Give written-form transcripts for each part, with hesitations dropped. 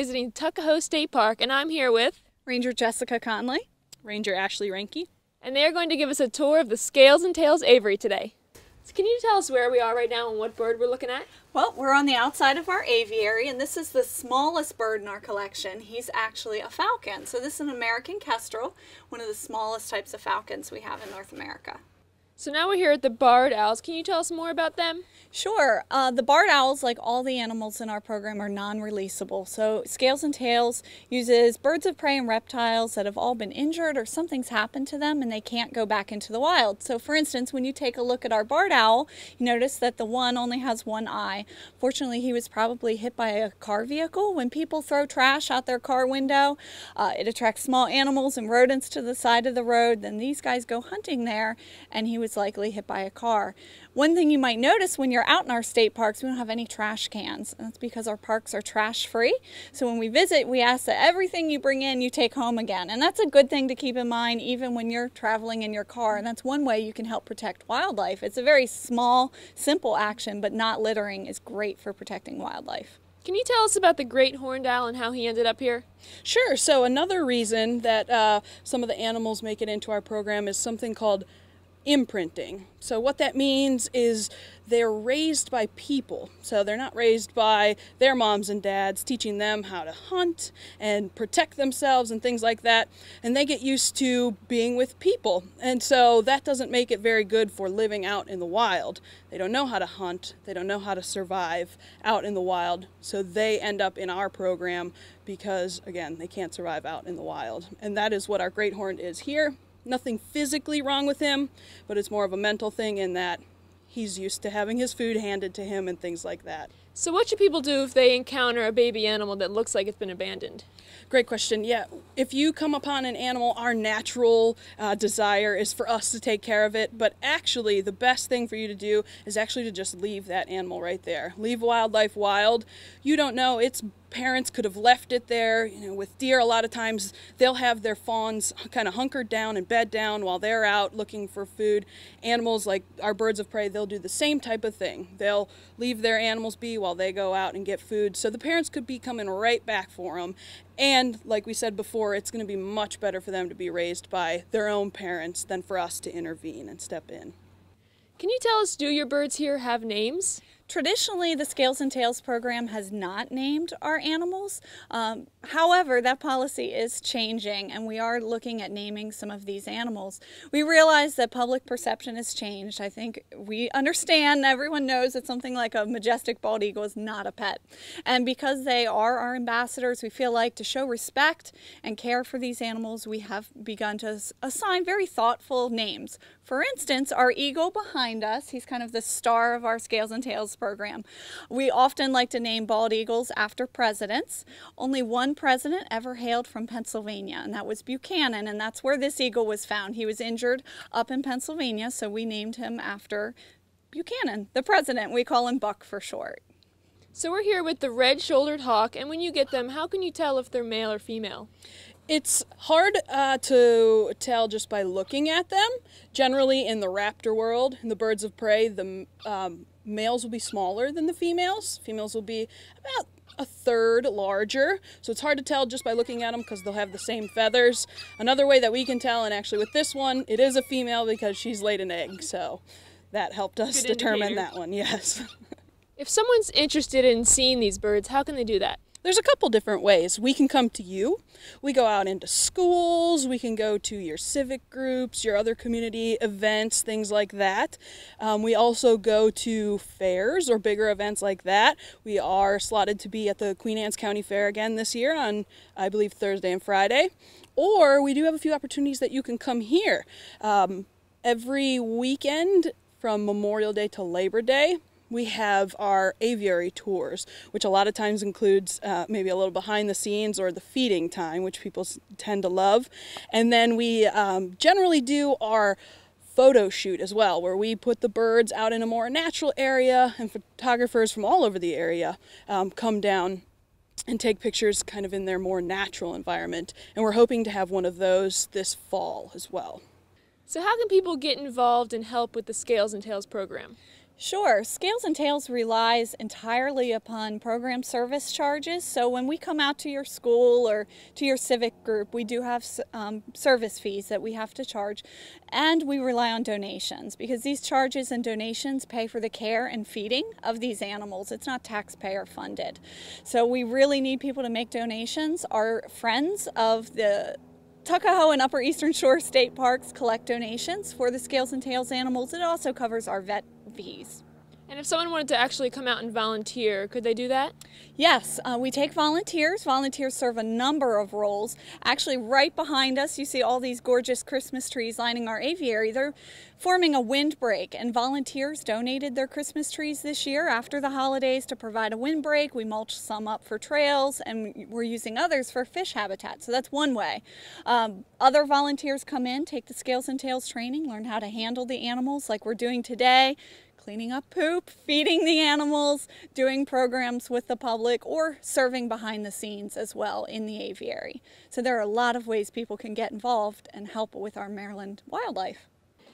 visiting Tuckahoe State Park, and I'm here with Ranger Jessica Conley, Ranger Ashlee Reinke. And they are going to give us a tour of the Scales and Tails Aviary today. So can you tell us where we are right now and what bird we're looking at? Well, we're on the outside of our aviary, and this is the smallest bird in our collection. He's actually a falcon. So this is an American kestrel, one of the smallest types of falcons we have in North America. So now we're here at the barred owls. Can you tell us more about them? Sure. The barred owls, like all the animals in our program, are non-releasable. So Scales and Tails uses birds of prey and reptiles that have all been injured or something's happened to them and they can't go back into the wild. So for instance, when you take a look at our barred owl, you notice that the one only has one eye. Fortunately, he was probably hit by a car vehicle. When people throw trash out their car window, it attracts small animals and rodents to the side of the road. Then these guys go hunting there, and he was likely hit by a car. One thing you might notice when you're out in our state parks, we don't have any trash cans. And that's because our parks are trash free. So when we visit, we ask that everything you bring in, you take home again. And that's a good thing to keep in mind even when you're traveling in your car. And that's one way you can help protect wildlife. It's a very small, simple action, but not littering is great for protecting wildlife. Can you tell us about the great horned owl and how he ended up here? Sure. So another reason that some of the animals make it into our program is something called imprinting. So what that means is they're raised by people. So they're not raised by their moms and dads teaching them how to hunt and protect themselves and things like that. And they get used to being with people. And so that doesn't make it very good for living out in the wild. They don't know how to hunt. They don't know how to survive out in the wild. So they end up in our program because, again, they can't survive out in the wild. And that is what our great horned is here. Nothing physically wrong with him, but it's more of a mental thing in that he's used to having his food handed to him and things like that. So what should people do if they encounter a baby animal that looks like it's been abandoned? Great question. Yeah, if you come upon an animal, our natural desire is for us to take care of it, but actually the best thing for you to do is actually to just leave that animal right there. Leave wildlife wild. You don't know, its parents could have left it there. You know, with deer, a lot of times they'll have their fawns kind of hunkered down and bed down while they're out looking for food. Animals like our birds of prey, they'll do the same type of thing. They'll leave their animals be while they go out and get food. So the parents could be coming right back for them. And like we said before, it's going to be much better for them to be raised by their own parents than for us to intervene and step in. Can you tell us, do your birds here have names? Traditionally, the Scales and Tails program has not named our animals. However, that policy is changing, and we are looking at naming some of these animals. We realize that public perception has changed. I think we understand, everyone knows that something like a majestic bald eagle is not a pet. And because they are our ambassadors, we feel like to show respect and care for these animals, we have begun to assign very thoughtful names. For instance, our eagle behind us, he's kind of the star of our Scales and Tails program. We often like to name bald eagles after presidents. Only one president ever hailed from Pennsylvania, and that was Buchanan, and that's where this eagle was found. He was injured up in Pennsylvania, so we named him after Buchanan, the president. We call him Buck for short. So we're here with the red-shouldered hawk, and when you get them, how can you tell if they're male or female? It's hard to tell just by looking at them. Generally, in the raptor world, in the birds of prey, the males will be smaller than the females. Females will be about a third larger, so it's hard to tell just by looking at them because they'll have the same feathers. Another way that we can tell, and actually with this one, it is a female because she's laid an egg, so that helped us determine that one, yes. If someone's interested in seeing these birds, how can they do that? There's a couple different ways. We can come to you. We go out into schools. We can go to your civic groups, your other community events, things like that. We also go to fairs or bigger events like that. We are slotted to be at the Queen Anne's County Fair again this year on, I believe, Thursday and Friday. Or we do have a few opportunities that you can come here. Every weekend from Memorial Day to Labor Day, we have our aviary tours, which a lot of times includes maybe a little behind the scenes or the feeding time, which people tend to love. And then we generally do our photo shoot as well, where we put the birds out in a more natural area, and photographers from all over the area come down and take pictures kind of in their more natural environment. And we're hoping to have one of those this fall as well. So how can people get involved and help with the Scales and Tails program? Sure. Scales and Tails relies entirely upon program service charges. So when we come out to your school or to your civic group, we do have service fees that we have to charge. And we rely on donations because these charges and donations pay for the care and feeding of these animals. It's not taxpayer funded. So we really need people to make donations. Our friends of the Tuckahoe and Upper Eastern Shore State Parks collect donations for the Scales and Tails animals. It also covers our vet fees. And if someone wanted to actually come out and volunteer, could they do that? Yes, we take volunteers. Volunteers serve a number of roles. Actually, right behind us, you see all these gorgeous Christmas trees lining our aviary. They're forming a windbreak, and volunteers donated their Christmas trees this year after the holidays to provide a windbreak. We mulched some up for trails, and we're using others for fish habitat. So that's one way. Other volunteers come in, take the Scales and Tails training, learn how to handle the animals like we're doing today. Cleaning up poop, feeding the animals, doing programs with the public, or serving behind the scenes as well in the aviary. So there are a lot of ways people can get involved and help with our Maryland wildlife.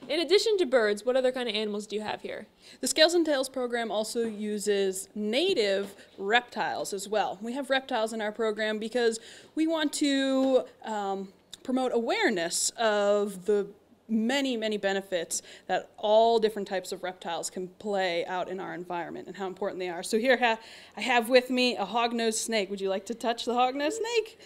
In addition to birds, what other kind of animals do you have here? The Scales and Tails program also uses native reptiles as well. We have reptiles in our program because we want to promote awareness of the many benefits that all different types of reptiles can play out in our environment and how important they are. So here I have with me a hognose snake. Would you like to touch the hognose snake?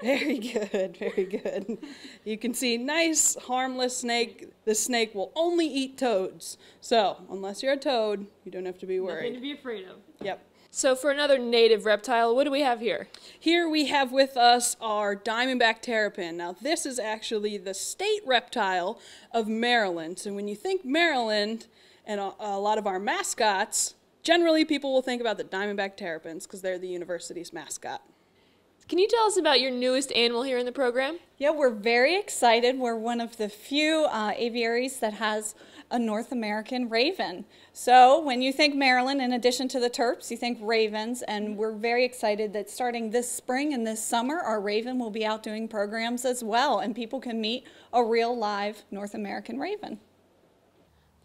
Very good, very good. You can see nice, harmless snake. This snake will only eat toads. So unless you're a toad, you don't have to be worried. Nothing to be afraid of. Yep. So for another native reptile, what do we have here? Here we have with us our diamondback terrapin. Now this is actually the state reptile of Maryland. So when you think Maryland and a lot of our mascots, generally people will think about the diamondback terrapins because they're the university's mascot. Can you tell us about your newest animal here in the program? Yeah, we're very excited. We're one of the few aviaries that has a North American raven. So when you think Maryland, in addition to the Terps, you think ravens, and we're very excited that starting this spring and this summer, our raven will be out doing programs as well, and people can meet a real live North American raven.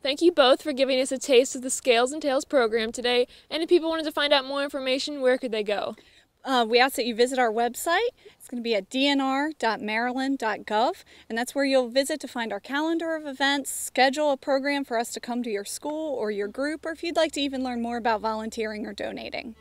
Thank you both for giving us a taste of the Scales and Tails program today, and if people wanted to find out more information, where could they go? We ask that you visit our website. It's going to be at dnr.maryland.gov, and that's where you'll visit to find our calendar of events, schedule a program for us to come to your school or your group, or if you'd like to even learn more about volunteering or donating.